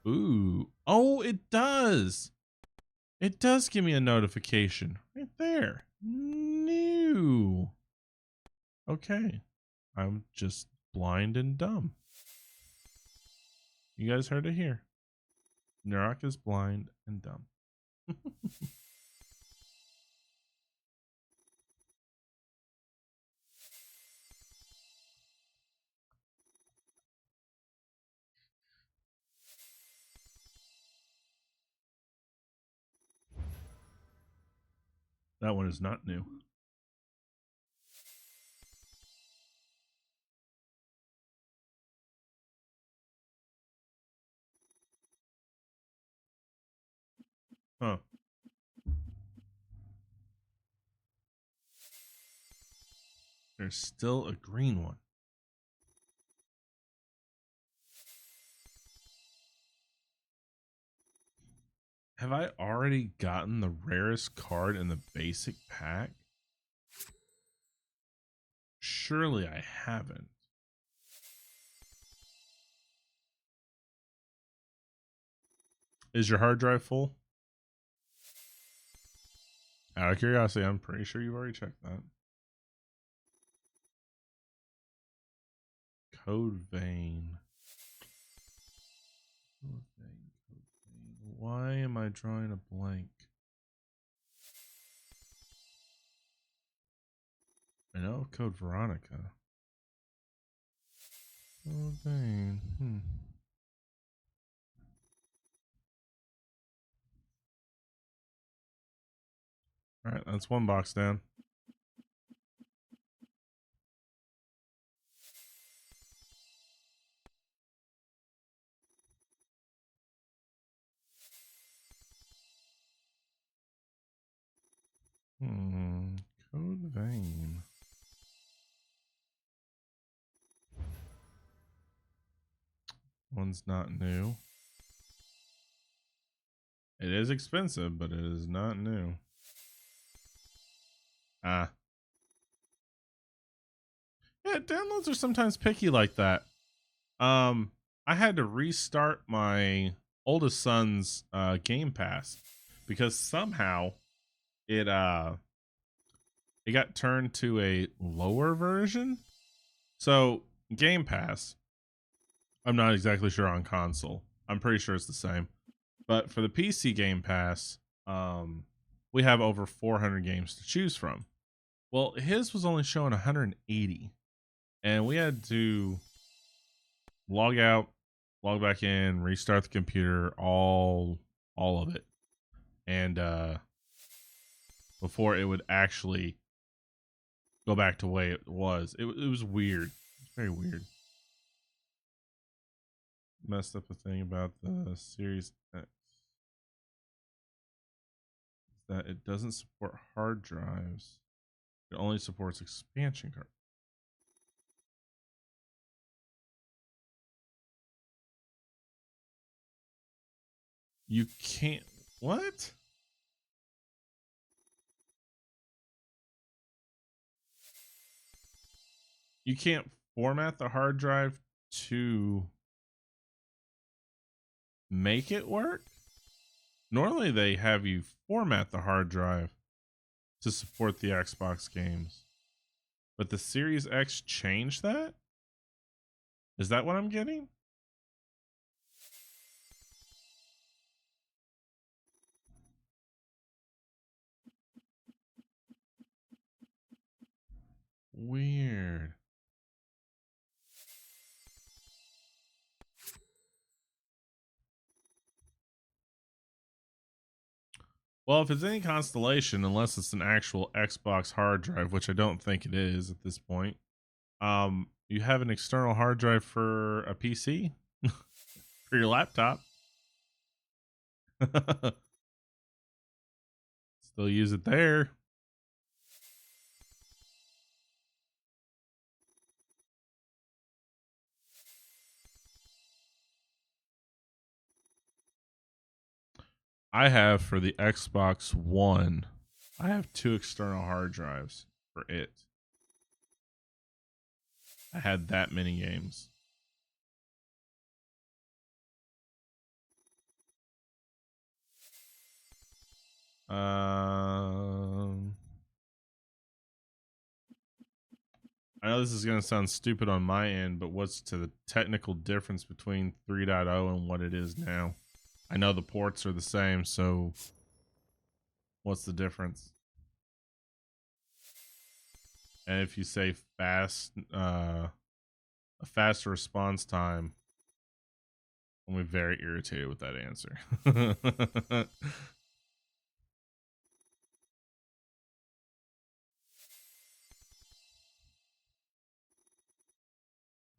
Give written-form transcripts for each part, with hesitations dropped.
Ooh. Oh, it does. It does give me a notification right there. New. Okay. I'm just blind and dumb. You guys heard it here. Nerok is blind and dumb. That one is not new. Huh. There's still a green one. Have I already gotten the rarest card in the basic pack? Surely I haven't. Is your hard drive full? Out of curiosity, I'm pretty sure you've already checked that. Code vein. Code vein, code vein. Why am I drawing a blank? I know Code Veronica. Code vein. All right, that's one box down. Code vein. One's not new. It is expensive, but it is not new. Ah. Yeah, downloads are sometimes picky like that. I had to restart my oldest son's Game Pass because somehow it got turned to a lower version. So Game Pass, I'm not exactly sure on console. I'm pretty sure it's the same. But for the PC Game Pass, we have over 400 games to choose from. Well, his was only showing 180, and we had to log out, log back in, restart the computer, all of it, and before it would actually go back to the way it was. It was weird. It was very weird. Messed up a thing about the Series X is that it doesn't support hard drives. It only supports expansion cards. You can't. What? You can't format the hard drive to make it work? Normally they have you format the hard drive to support the Xbox games. But the Series X changed that? Is that what I'm getting? Weird. Well, if it's any constellation, unless it's an actual Xbox hard drive, which I don't think it is at this point, you have an external hard drive for a PC for your laptop. Still use it there. I have for the Xbox One, I have 2 external hard drives for it. I had that many games. I know this is going to sound stupid on my end, but what's to the technical difference between 3.0 and what it is now? I know the ports are the same, so what's the difference? And if you say fast, a faster response time, I'm very irritated with that answer.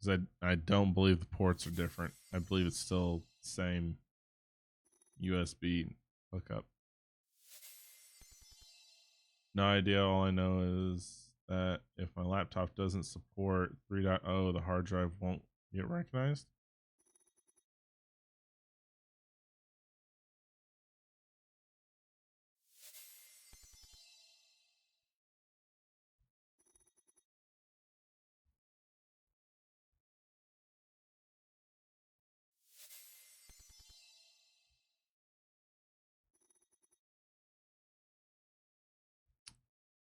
Because I don't believe the ports are different. I believe it's still the same USB hookup. No idea. All I know is that if my laptop doesn't support 3.0, the hard drive won't get recognized.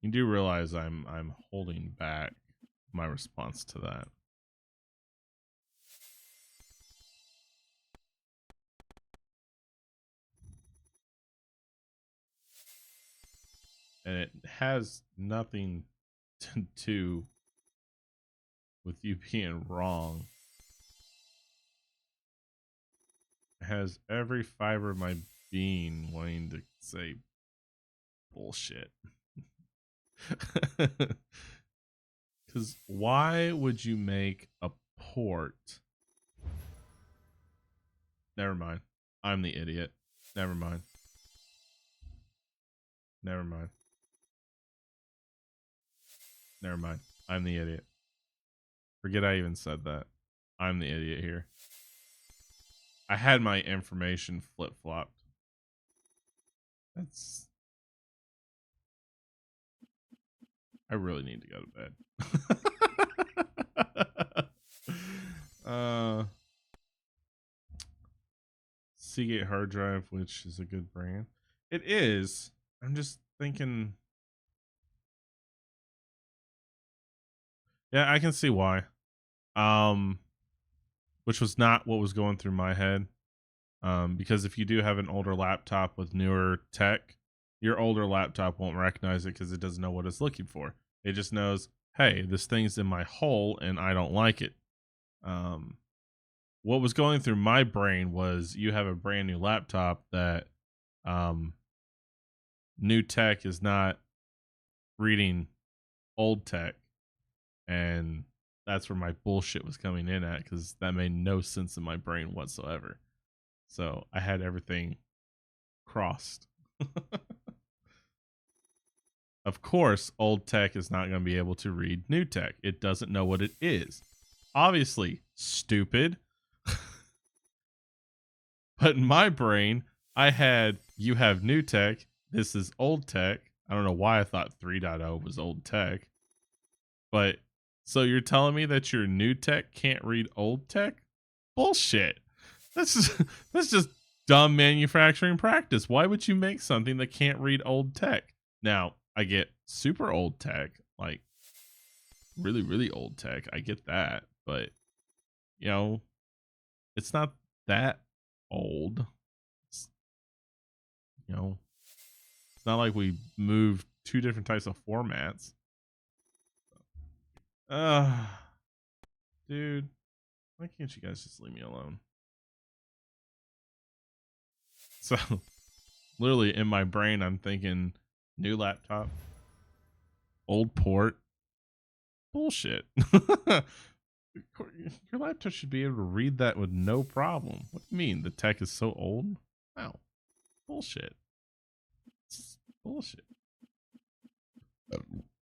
You do realize I'm holding back my response to that. And it has nothing to do with you being wrong. It has every fiber of my being wanting to say bullshit. Because why would you make a port? Never mind. I'm the idiot. Never mind. Never mind. Never mind. I'm the idiot. Forget I even said that. I'm the idiot here. I had my information flip-flopped. That's... I really need to go to bed. Seagate hard drive, which is a good brand. It is. I'm just thinking... Yeah, I can see why. Which was not what was going through my head. Because if you do have an older laptop with newer tech, your older laptop won't recognize it because it doesn't know what it's looking for. It just knows, hey, this thing's in my hole and I don't like it. What was going through my brain was you have a brand new laptop that new tech is not reading old tech, and that's where my bullshit was coming in at, because that made no sense in my brain whatsoever. So I had everything crossed. Of course, old tech is not going to be able to read new tech. It doesn't know what it is. Obviously, stupid. But in my brain, I had, you have new tech. This is old tech. I don't know why I thought 3.0 was old tech. But so you're telling me that your new tech can't read old tech? Bullshit. That's just dumb manufacturing practice. Why would you make something that can't read old tech? Now, I get super old tech, like really, really old tech. I get that. But, you know, it's not that old. It's, you know, it's not like we moved two different types of formats. Dude, why can't you guys just leave me alone? So, literally in my brain, I'm thinking new laptop, old port. Bullshit. Your laptop should be able to read that with no problem. What do you mean? The tech is so old? Wow. Bullshit. It's bullshit.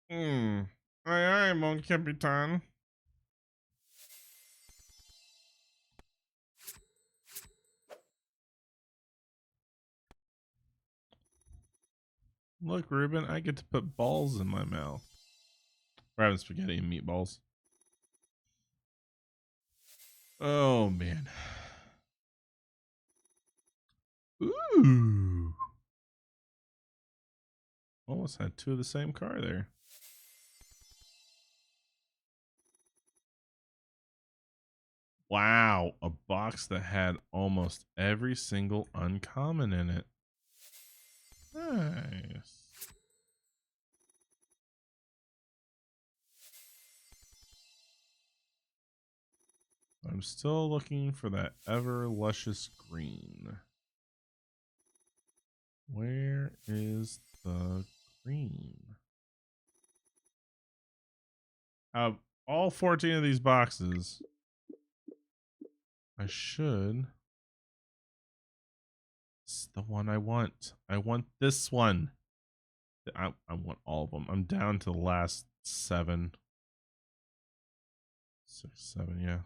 Aye, aye, mon capitan. Look, Ruben, I get to put balls in my mouth. We're having spaghetti and meatballs. Oh, man. Ooh. almost had two of the same car there. Wow, a box that had almost every single uncommon in it. Nice. I'm still looking for that ever luscious green. Where is the green? Out of all 14 of these boxes, I should. It's the one I want. I want this one. I want all of them. I'm down to the last 7. 6, 7, yeah.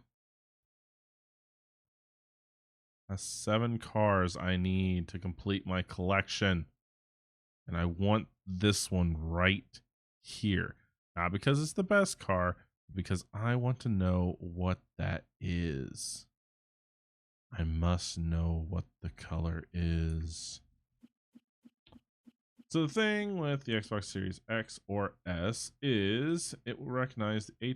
That's 7 cars I need to complete my collection. And I want this one right here. Not because it's the best car, but because I want to know what that is. I must know what the color is. So the thing with the Xbox Series X or S is it will recognize the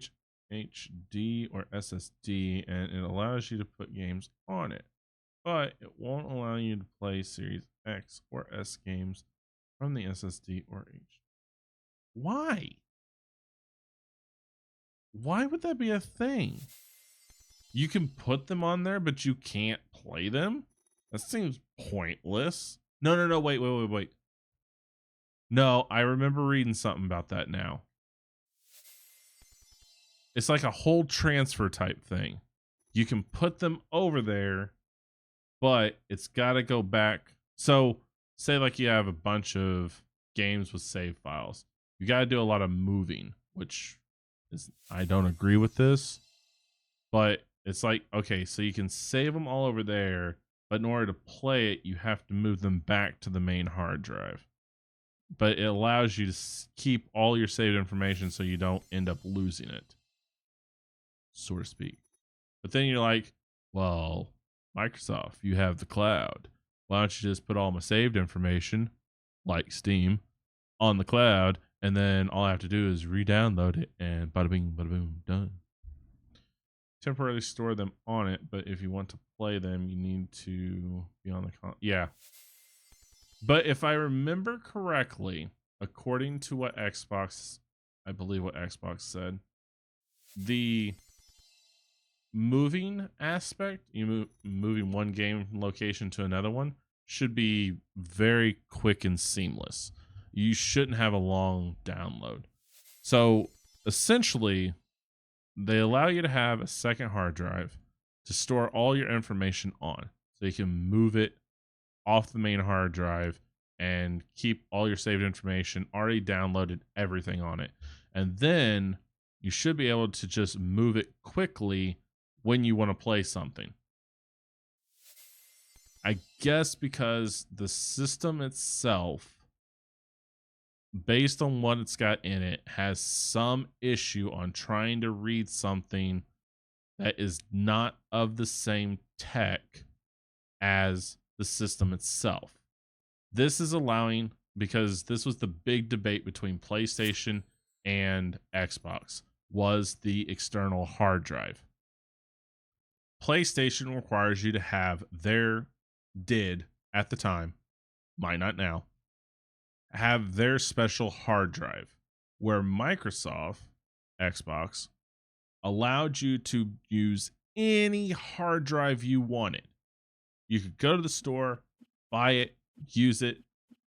HDD or SSD, and it allows you to put games on it. But it won't allow you to play Series X or S games from the SSD or H. Why? Why would that be a thing? You can put them on there, but you can't play them? That seems pointless. No, wait. No, I remember reading something about that now. It's like a whole transfer type thing. You can put them over there, but it's got to go back. So say like you have a bunch of games with save files. You got to do a lot of moving, which is, I don't agree with this, but it's like, okay, so you can save them all over there, but in order to play it, you have to move them back to the main hard drive. But it allows you to keep all your saved information so you don't end up losing it, so to speak. But then you're like, well, Microsoft, you have the cloud. Why don't you just put all my saved information, like Steam, on the cloud, and then all I have to do is re-download it, and bada bing, bada boom, done. Temporarily store them on it, but if you want to play them, you need to be on the yeah. But if I remember correctly, according to what Xbox, I believe what Xbox said, the moving aspect, moving one game location to another one, should be very quick and seamless. You shouldn't have a long download. So essentially, they allow you to have a second hard drive to store all your information on, so you can move it off the main hard drive and keep all your saved information, already downloaded everything on it. And then you should be able to just move it quickly when you want to play something. I guess because the system itself, based on what it's got in it, has some issue on trying to read something that is not of the same tech as the system itself. This is allowing, because this was the big debate between PlayStation and Xbox, was the external hard drive. PlayStation requires you to have did at the time, might not now, have their special hard drive, where Microsoft, Xbox, allowed you to use any hard drive you wanted. You could go to the store, buy it, use it,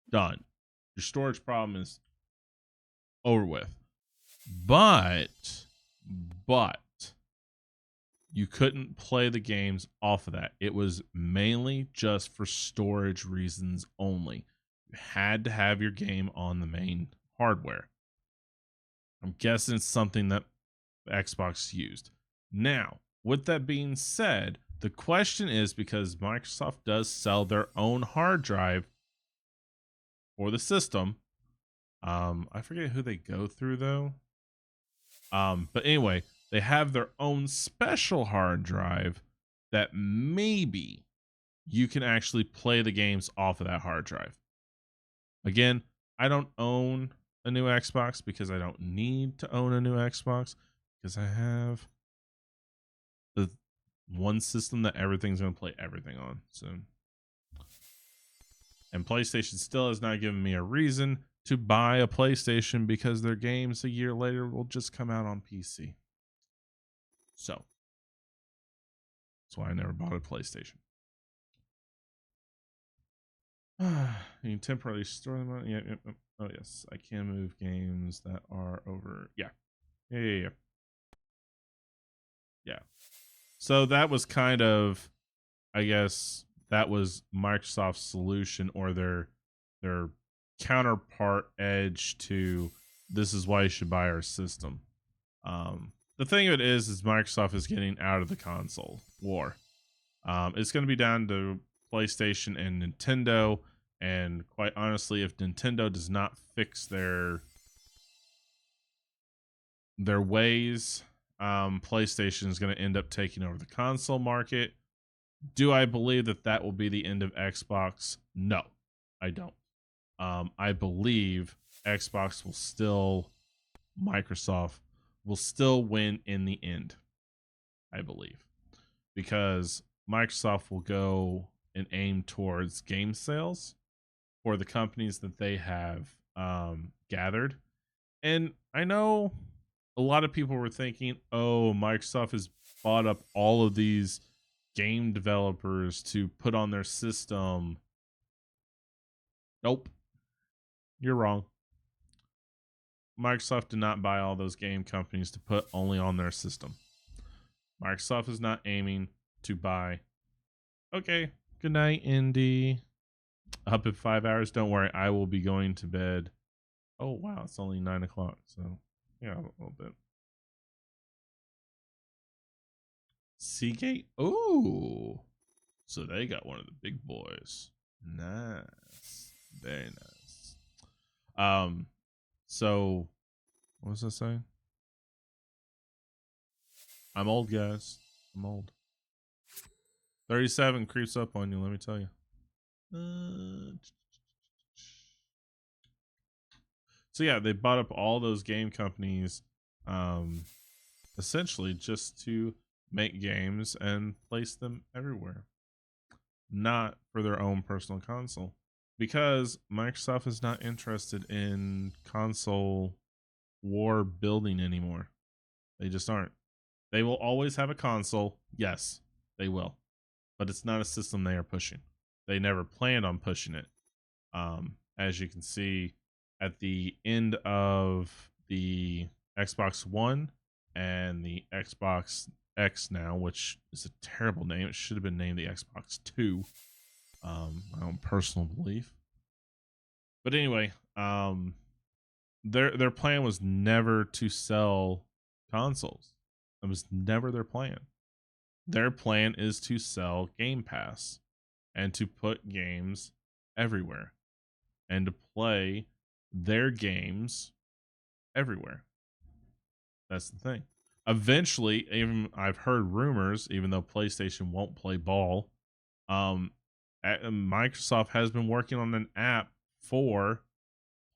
done. Your storage problem is over with. But you couldn't play the games off of that. It was mainly just for storage reasons only. You had to have your game on the main hardware. I'm guessing it's something that Xbox used. Now, with that being said, the question is, because Microsoft does sell their own hard drive for the system. I forget who they go through though. But anyway, they have their own special hard drive that maybe you can actually play the games off of that hard drive. Again, I don't own a new Xbox because I don't need to own a new Xbox because I have the one system that everything's going to play everything on soon. And PlayStation still has not given me a reason to buy a PlayStation because their games a year later will just come out on PC. So that's why I never bought a PlayStation. You can temporarily store them on. Yeah. Oh, yes. I can move games that are over. Yeah. Yeah. So that was kind of, I guess, that was Microsoft's solution or their counterpart edge to this is why you should buy our system. The thing of it is Microsoft is getting out of the console war. It's going to be down to PlayStation and Nintendo. And quite honestly, if Nintendo does not fix their ways, PlayStation is going to end up taking over the console market. Do I believe that that will be the end of Xbox? No, I don't. I believe Xbox will still, Microsoft will still win in the end. I believe. Because Microsoft will go and aim towards game sales for the companies that they have gathered. And I know a lot of people were thinking, oh, Microsoft has bought up all of these game developers to put on their system. Nope. You're wrong. Microsoft did not buy all those game companies to put only on their system. Microsoft is not aiming to buy. Okay. Good night, Indy. Up in 5 hours. Don't worry. I will be going to bed. Oh, wow. It's only 9 o'clock. So, yeah, a little bit. Seagate. Ooh. So they got one of the big boys. Nice. Very nice. So what was I saying? I'm old, guys. I'm old. 37 creeps up on you, let me tell you. So yeah, they bought up all those game companies essentially just to make games and place them everywhere. Not for their own personal console. Because Microsoft is not interested in console war building anymore. They just aren't. They will always have a console. Yes, they will. But it's not a system they are pushing. They never planned on pushing it. As you can see at the end of the Xbox One and the Xbox X now, which is a terrible name. It should have been named the Xbox 2. My own personal belief. But anyway, their plan was never to sell consoles. It was never their plan. Their plan is to sell Game Pass and to put games everywhere and to play their games everywhere. That's the thing. Eventually, even I've heard rumors, even though PlayStation won't play ball, Microsoft has been working on an app for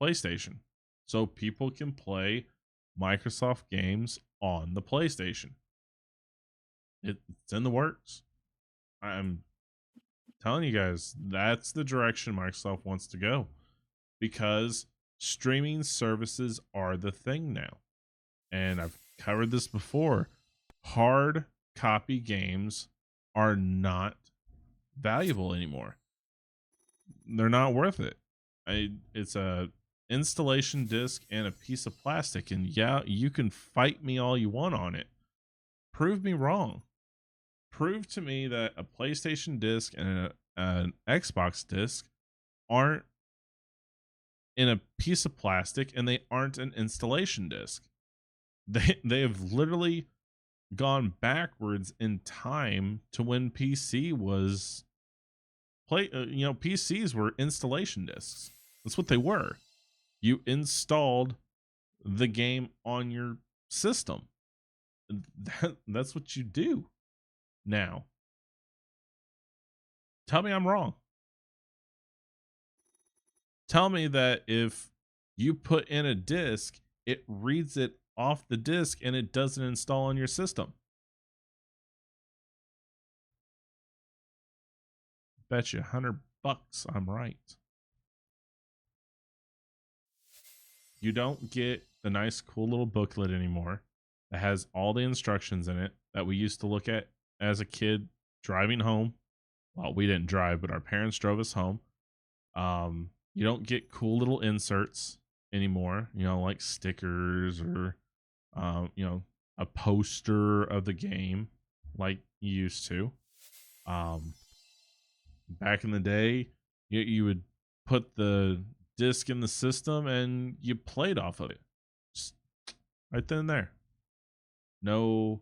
PlayStation so people can play Microsoft games on the PlayStation. It's in the works. I'm telling you guys, that's the direction Microsoft wants to go because streaming services are the thing now. And I've covered this before. Hard copy games are not valuable anymore. They're not worth it. It's a installation disc and a piece of plastic, and yeah, you can fight me all you want on it. Prove me wrong. Prove to me that a PlayStation disc and an Xbox disc aren't in a piece of plastic and they aren't an installation disc. They have literally gone backwards in time to when PC was PCs were installation discs. That's what they were. You installed the game on your system. That's what you do now. Tell me I'm wrong. Tell me that if you put in a disk, it reads it off the disk and it doesn't install on your system. Bet you $100 I'm right. You don't get the nice, cool little booklet anymore that has all the instructions in it that we used to look at as a kid driving home. Well, we didn't drive, but our parents drove us home. You don't get cool little inserts anymore, like stickers or, a poster of the game like you used to. Back in the day, you would put the disc in the system and you played off of it. Just right then and there. No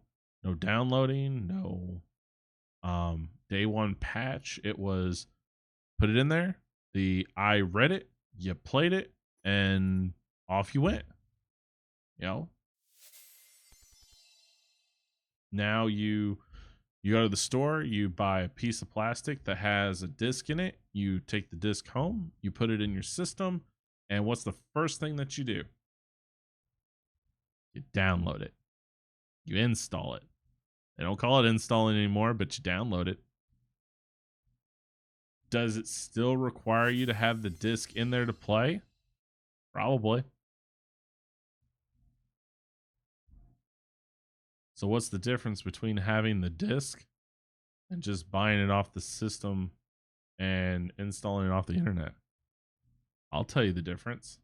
downloading, no day one patch. It was put it in there. I read it, you played it, and off you went. Now you go to the store, you buy a piece of plastic that has a disc in it, you take the disc home, you put it in your system, and what's the first thing that you do? You download it. You install it. They don't call it installing anymore, but you download it. Does it still require you to have the disc in there to play? Probably. So what's the difference between having the disc and just buying it off the system and installing it off the internet? I'll tell you the difference.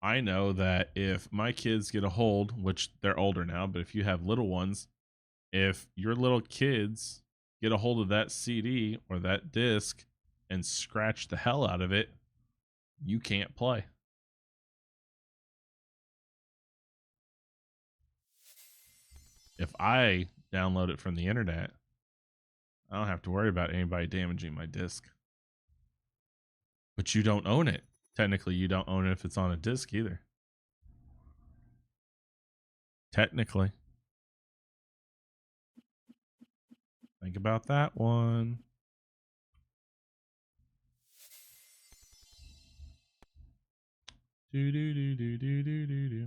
I know that if my kids get a hold, which they're older now, but if you have little ones, if your little kids get a hold of that CD or that disc and scratch the hell out of it, you can't play. If I download it from the internet, I don't have to worry about anybody damaging my disc. But you don't own it. Technically, you don't own it if it's on a disc either. Technically. Think about that one. Do do do do do do do do.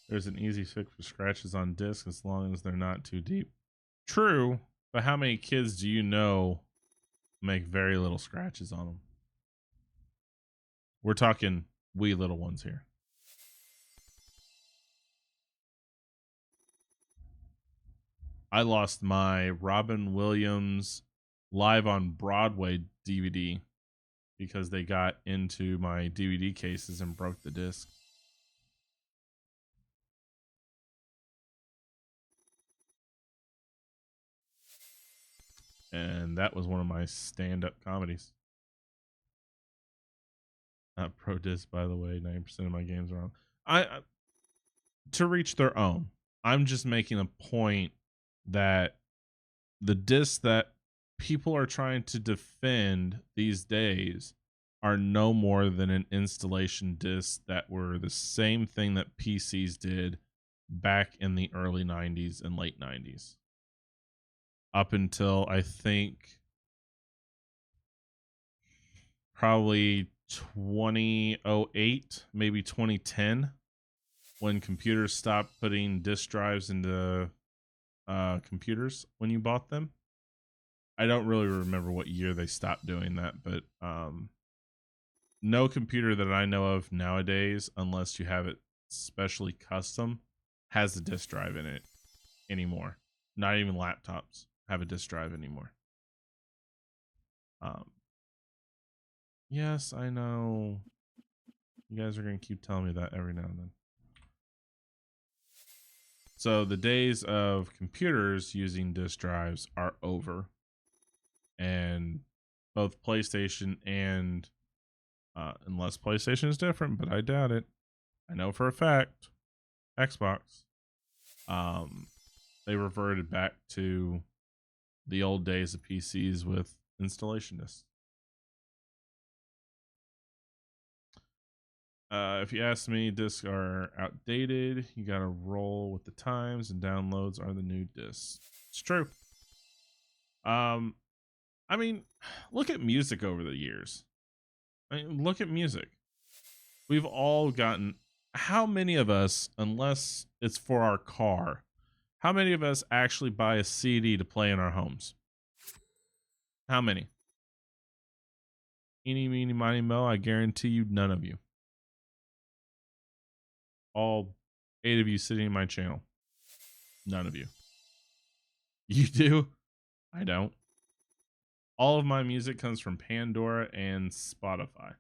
There's an easy fix for scratches on discs as long as they're not too deep. True, but how many kids do you know make very little scratches on them? We're talking wee little ones here. I lost my Robin Williams Live on Broadway DVD because they got into my DVD cases and broke the disc. And that was one of my stand-up comedies. Not pro disc, by the way. 90% of my games are on. To reach their own. I'm just making a point that the discs that people are trying to defend these days are no more than an installation disc that were the same thing that PCs did back in the early 90s and late 90s. Up until I think probably 2008, maybe 2010, when computers stopped putting disk drives into computers when you bought them. I don't really remember what year they stopped doing that, but no computer that I know of nowadays, unless you have it specially custom, has a disk drive in it anymore. Not even laptops have a disk drive anymore. Yes, I know. You guys are going to keep telling me that every now and then. So the days of computers using disk drives are over. And both PlayStation and, unless PlayStation is different, but I doubt it. I know for a fact, Xbox, they reverted back to the old days of PCs with installation discs. If you ask me, discs are outdated. You gotta roll with the times, and downloads are the new discs. It's true. Um, I mean, look at music over the years. I mean, look at music. We've all gotten. How many of us, unless it's for our car, how many of us actually buy a CD to play in our homes? How many? Eeny, meeny, miny, mo. I guarantee you, none of you. All 8 of you sitting in my channel. None of you. You do? I don't. All of my music comes from Pandora and Spotify.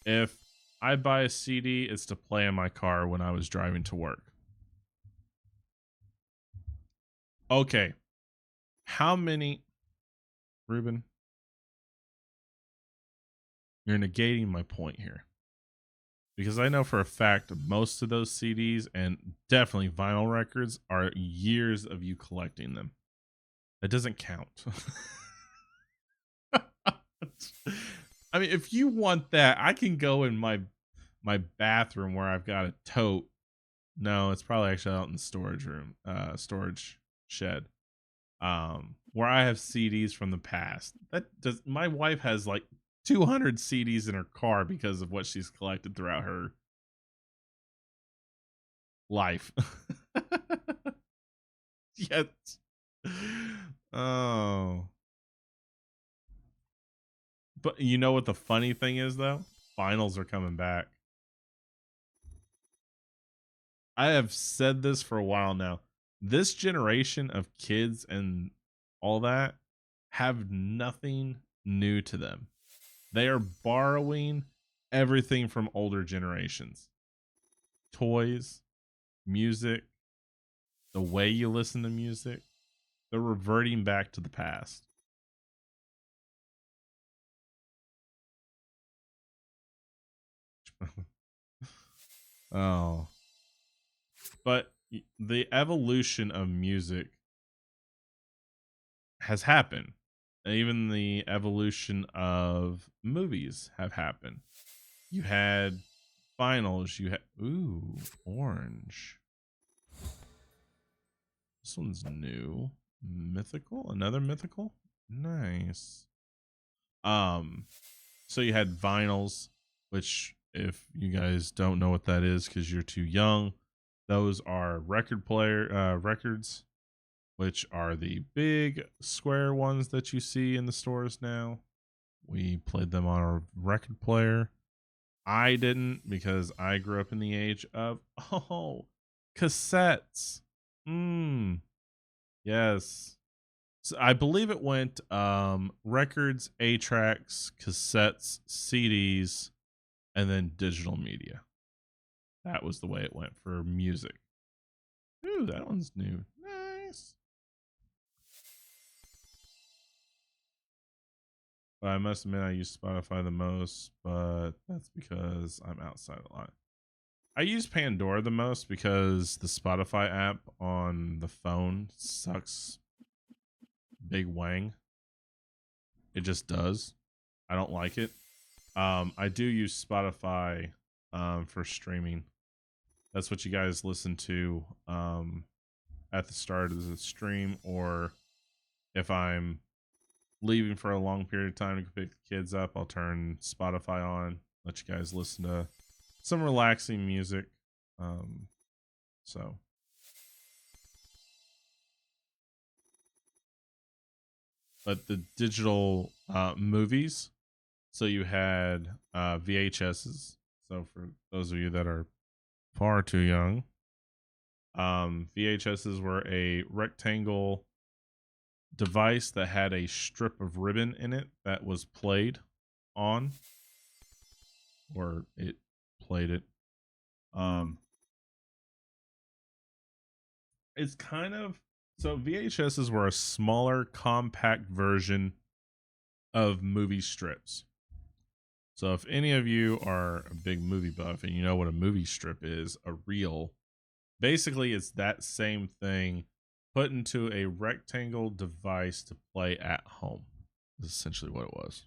If I buy a CD, it's to play in my car when I was driving to work. Okay. How many, Ruben? You're negating my point here. Because I know for a fact most of those CDs and definitely vinyl records are years of you collecting them. That doesn't count. I mean, if you want that, I can go in my bathroom where I've got a tote. No, it's probably actually out in the storage room, storage shed. Where I have CDs from the past. My wife has like 200 CDs in her car because of what she's collected throughout her life. Yes. Oh. But you know what the funny thing is though? Vinyls are coming back. I have said this for a while now. This generation of kids and all that have nothing new to them. They are borrowing everything from older generations. Toys, music, the way you listen to music. They're reverting back to the past. Oh. But the evolution of music has happened. Even the evolution of movies have happened. You had finals, you had orange. This one's new. Mythical? Another mythical? Nice. So you had vinyls, which if you guys don't know what that is because you're too young, those are records, which are the big square ones that you see in the stores now. We played them on our record player. I didn't because I grew up in the age of cassettes. Yes. So I believe it went records, 8-tracks, cassettes, CDs, and then digital media. That was the way it went for music. Ooh, that one's new. Nice. But I must admit I use Spotify the most, but that's because I'm outside a lot. I use Pandora the most because the Spotify app on the phone sucks big wang. It just does. I don't like it. I do use Spotify for streaming. That's what you guys listen to at the start of the stream, or if I'm leaving for a long period of time to pick the kids up, I'll turn Spotify on, let you guys listen to some relaxing music. So but the digital movies, so you had VHSs. So for those of you that are far too young, VHSs were a rectangle device that had a strip of ribbon in it that was played on, or it played it. It's kind of, so VHSs were a smaller, compact version of movie strips. So if any of you are a big movie buff and you know what a movie strip is, a reel, basically it's that same thing put into a rectangle device to play at home. Is essentially what it was.